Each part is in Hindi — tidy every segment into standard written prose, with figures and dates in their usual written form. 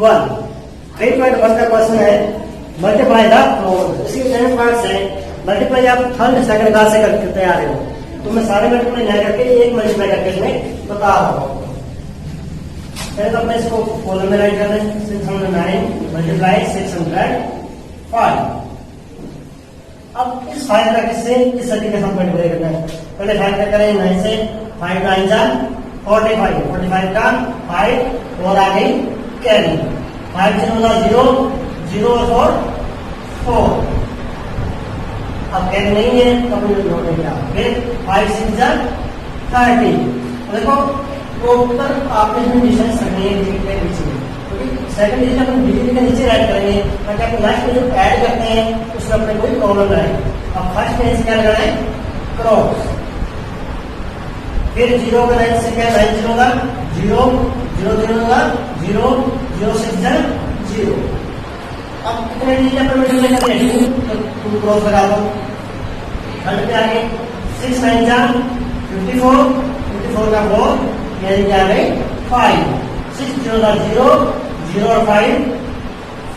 1। 3.1 का क्वेश्चन है मल्टीप्लाई द फ्लोर। इसके सेकंड पार्ट है मल्टीप्लाई आप थर्ड सेकंड क्लास से करके तैयार हो, तो मैं सारे मल्टीप्लाई नहीं करके एक मल्टीप्लाई करके इसमें बता रहा हूँ। पहले तो अपने इसको कॉलम में राइट कर दें। 609 मल्टीप्लाई 605। अब इस 5 का किससे इस तरीके से मल्टीप्लाई करना है। पहले 5 का करें 9 से, 5 9 जा 45, 45 का 5 और आगे कैरी 5 0 0 0 और 4। अब कैरी नहीं है तो अपने नोट में क्या, फिर 5 6 जा 30। देखो प्रॉपर आपने इसमें डिस्टेंस रखनी है डिजिट के बीच में, क्योंकि सेकंड डिजिट अपन डिजिट के नीचे राइट करेंगे ताकि आप लास्ट में जो ऐड करते हैं उसमें अपने कोई प्रॉब्लम ना आए। अब फर्स्ट में क्या लगाना है, क्रॉस, फिर 0 का 9 से क्या 9 0 का 0 0 0 का 0 0 6 जा 0। अब कितने डिजिट अपन मल्टीप्लाई करते हैं, तो 2 क्रॉस लगा दो। थर्ड पे आगे 6 9 जा 54, 54 का 4 यानी क्या है 5। 6 0 का 0 0 और 5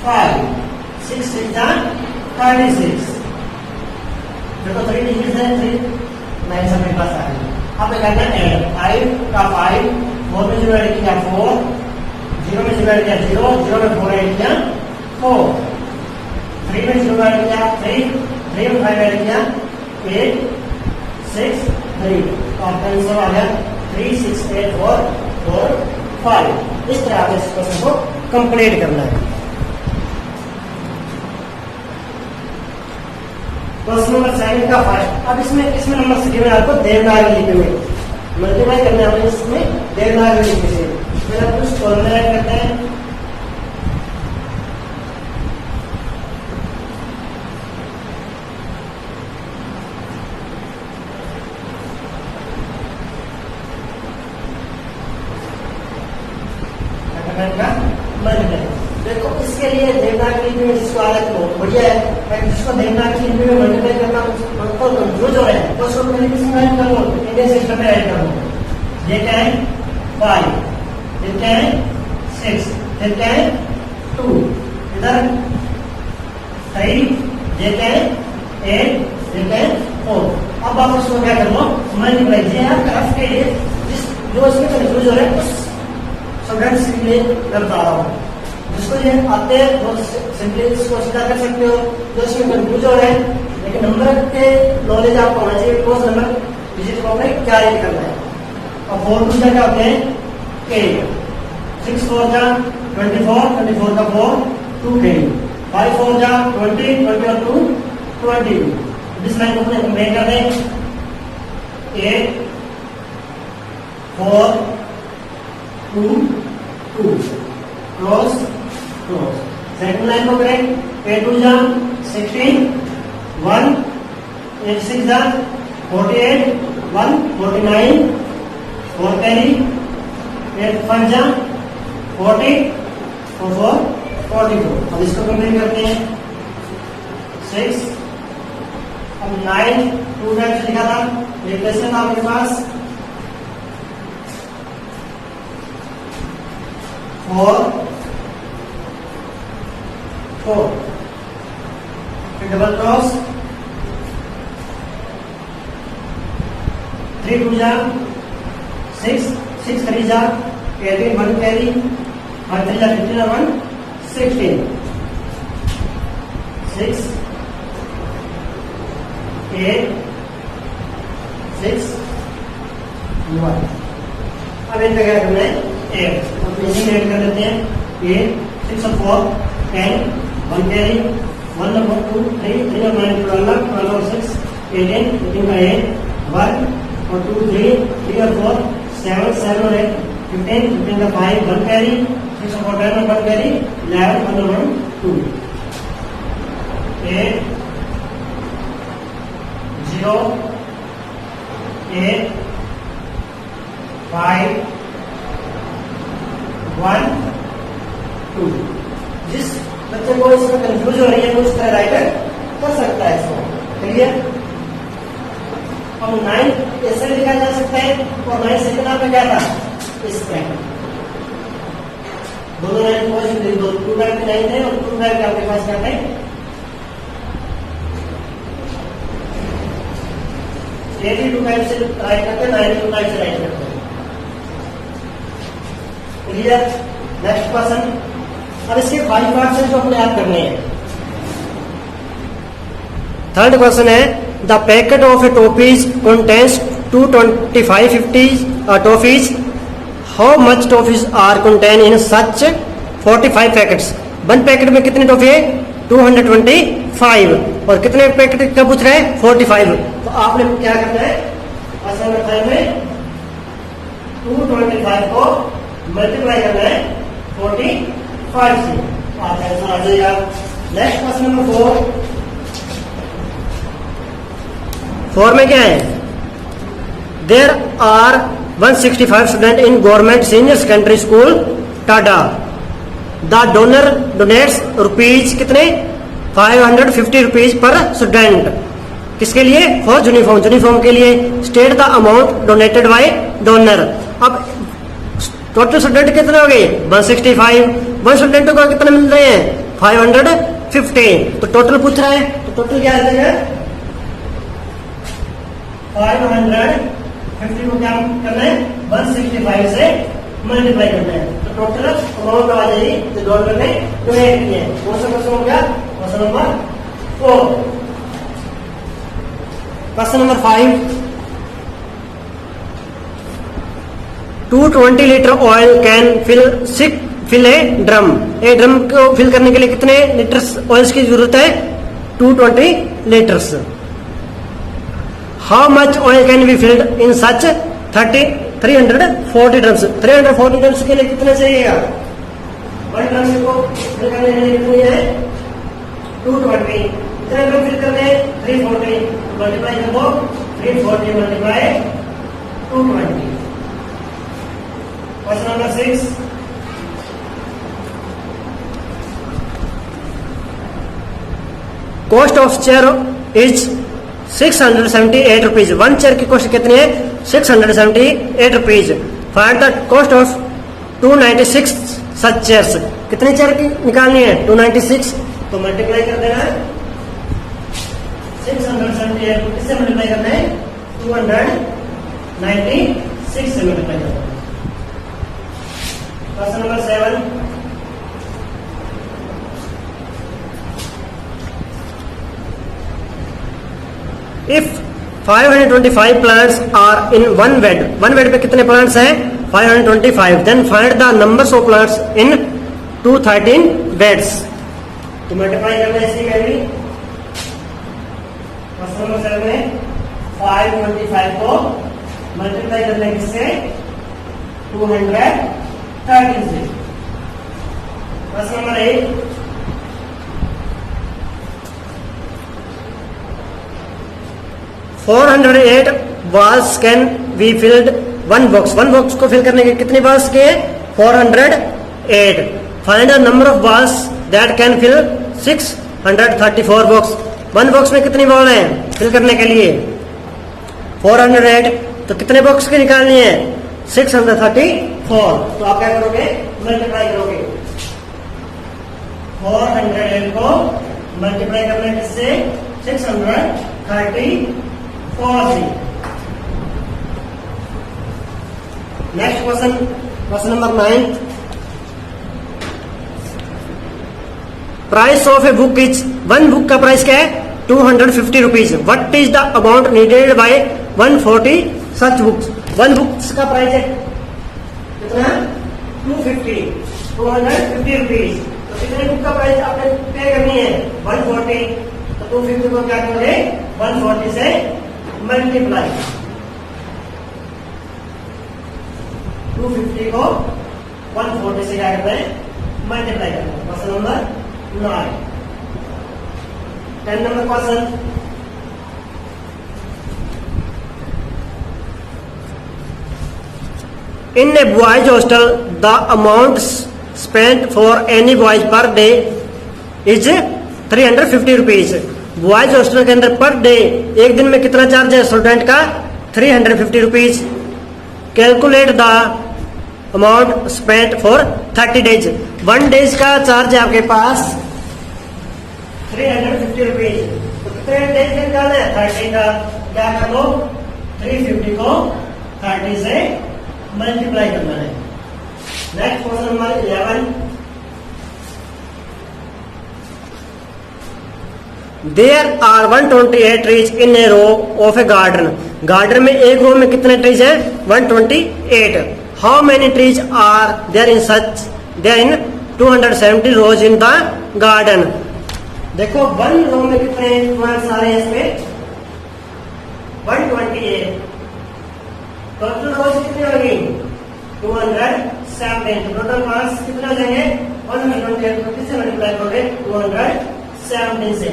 5 6 6 जा 36। देखो 3 डिजिट है, 3 9 से मेरे पास आ गई। अब क्या करना है, 5 का 5 4 में 0 ऐड किया 4, 0 में 0 ऐड किया 0, 0 में 4 ऐड किया 4, 3 में 0 ऐड किया 3, 3 में 5 ऐड किया 8 6 3। तो आपका आंसर आ गया 3 6 8 4 4 5। इस तरह आपने इस क्वेश्चन को कंप्लीट करना है। क्वेश्चन नंबर 7 का फर्स्ट। अब इसमें नंबर से आपको देवनागरी लिपि में मल्टीप्लाई करना है, इसमें देवनागरी लिपि से पहले आप कुछ कॉलम ऐड करते हैं। देखो इसके लिए देवनागरी लिपि में जिसको आदत हो बढ़िया है, जिसको देवनागरी लिपि में मल्टीप्लाई करना तो कंफ्यूज हो रहा है तो उसको पहले किसमें ऐड करो, इंडियन सिस्टम में ऐड करो। ये क्या है 5, फिर क्या है 6, फिर क्या है 2, इधर 3, ये क्या है 8, ये क्या है 4। अब आप उसको क्या कर लो मल्टीप्लाई। ये आपका रफ के लिए जो इसमें कंफ्यूज हो रहा है उस स्टूडेंट्स के लिए मैं बता रहा हूँ। जिसको ये आते हैं वो सिंपली इसको सीधा कर सकते हो, जो इसमें कंफ्यूज हो रहे हैं लेकिन नंबर के नॉलेज आपको होना चाहिए, कौन सा नंबर डिजिट को आपने क्या ये करना है। अब 4 2 क्या होते हैं 8, 6 4 जा 24, 24 का 4 2 8, 5 4 जा 20, 20 और 2 20। इस लाइन को अपने मेक कर दें 8 4 2 2 क्लोज क्लोज। सेकंड लाइन को करें 8 2 जा 16, 1 8 6 जा 48, 1 49, 4 कैरी 8 5 जा 40, 4 4 44। अब इसको कंप्लीट करते हैं 6। अब 9 2 टाइम्स लिखा था, रिप्लेसमेंट आपके पास 4 4, फिर डबल क्रॉस 3 2 जा 6, 6 3 जा 18, 1 कैरी 1 3 जा 15 और 1 16, 6 8 6 1। अब इनका क्या करना है 8, तो इसी में ऐड कर लेते हैं 8 6 और 4 10, 1 कैरी 1 और 2 3 3 और 9 12 12 और 6 18, 18 का 8 1 और 2 3 3 और 4 7 7 और 8 15, 15 का 5 1 कैरी 6 और 4 10 और 1 कैरी 11 1 और 1 2 8 0 8 5 1 2। जिस बच्चे को इसमें कंफ्यूज हो रही है वो इस तरह राइट कर सकता है इसको। क्लियर। अब 9 ऐसे लिखा जा सकता है और 9 सेकंड में क्या था इस तरह दोनों लाइन को लिख दो, 2 टाइप के 9 है और 2 टाइप के आपके पास क्या है 82 टाइप से राइट करते हैं, 92 टाइप से राइट करते हैं। क्लियर? Next question. अब इसके 5 पार्ट्स हैं जो अपने आप करने हैं। थर्ड क्वेश्चन है the packet of a toffees contains 225 toffees, how much toffees are contain in such 45 packets. 1 packet में कितनी टॉफी है 225 और कितने पैकेट का पूछ रहे हैं 45। तो आपने क्या करना है आसान अर्थात में 225 को मल्टीप्लाई करना है 45 से, आंसर आ जाएगा। नेक्स्ट क्वेश्चन नंबर 4 में क्या है there are 165 student in government senior secondary school Tada, the donor donates rupees कितने 550 रुपीज पर स्टूडेंट, किसके लिए फॉर यूनिफॉर्म, यूनिफॉर्म के लिए। State the amount donated bye donor. अब टोटल स्टूडेंट कितने हो गए 165, 1 स्टूडेंट को कितने मिल रहे हैं 550, तो टोटल पूछ रहा है, तो टोटल क्या आ जाएगा 550 को क्या करना है 165 से मल्टीप्लाई करना है, तो टोटल अमाउंट आ जाएगी जो डॉलर ने डोनेट किए हैं। कौन सा क्वेश्चन हो गया question number 4। Question number 5 220 litre oil can fill a drum. A drum को फिल करने के लिए कितने लीटर्स ऑयल की जरूरत है 220 litres. How much oil can be filled in such 340 drums. 340 drums के लिए कितने चाहिएगा 1 ड्रम को फिल करने के लिए कितनी है 220, कितने ड्रम फिल करने 340, मल्टीप्लाई कर दो 340 multiply 220। Question number 6 cost of chair is 678 rupees. 1 chair की कॉस्ट कितनी है 678 rupees. Find the cost of 296 such chairs. कितने चेयर की निकालनी है 296, तो मल्टीप्लाई कर देना है 678 इससे मल्टीप्लाई करना है 296 से मल्टीप्लाई करना है। Question number 7 if 525 plants are in 1 bed, 1 bed पे कितने प्लांट्स हैं 525, then find the numbers of plants in 213 beds. तो मल्टीप्लाई करना है इसकी वैल्यू। क्वेश्चन नंबर 7 में 525 को मल्टीप्लाई करना है किससे 213 से। Question number 8 408 walls can be filled 1 box। 1 box को फिल करने के कितने walls के 408। Find the number of walls that can fill 634 box। 1 box में कितनी वॉल है फिल करने के लिए 408, तो कितने बॉक्स की निकालनी है 634। तो आप क्या करोगे मल्टीप्लाई करोगे 408 को मल्टीप्लाई करने किससे 634 से। Next question, question number 9 price of a book is 1 book का प्राइस क्या है 250 rupees. What is the amount needed bye 140 such books. 1 books का प्राइस है कितना 250 रुपीज। तो कितने बुक का प्राइस आपने पे करनी है 140, तो 250 को क्या करोगे 140 से मल्टीप्लाई, 250 को 140 से क्या करना है मल्टीप्लाई करना है। Question number 9। 10 number question in A boys hostel the amount spent for any boys per day is 350 rupees. Boys hostel के अंदर पर डे एक दिन में कितना चार्ज है स्टूडेंट का 350 rupees. Calculate the amount spent for 30 days. 1 days का चार्ज है आपके पास 350 रुपीज। तो कितने डेज निकालना है? 30 का। क्या कर लो, 350 को 30 से मल्टीप्लाई करना है। Next question number 11। There are 128 trees in a row of a garden. Garden में एक रो में कितने ट्रीज हैं? 128। How many trees are there in such there in 270 rows in the garden. देखो 1 रो में कितने प्लांट्स आ रहे हैं इसमें? 128। टोटल रोज कितनी होगी? 270। टोटल प्लांट्स कितने हो जाएंगे? 128 को किससे मल्टीप्लाई करोगे? 270 से।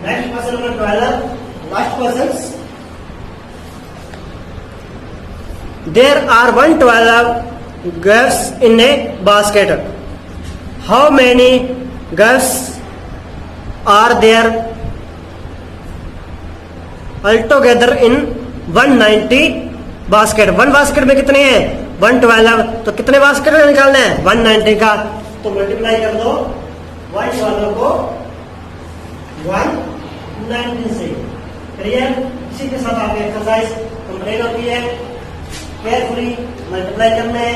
Next question number 12, last question. There are 112 girls in a basket. How many girls are there altogether in 190 basket. 1 basket में कितने हैं? 112। तो कितने बास्केट में निकालना है? 190 का। तो मल्टीप्लाई कर दो 112 को 190 से। क्लियर? इसी के साथ आपकी एक्सरसाइज कंप्लीट होती है। केयरफुली मल्टीप्लाई करना है।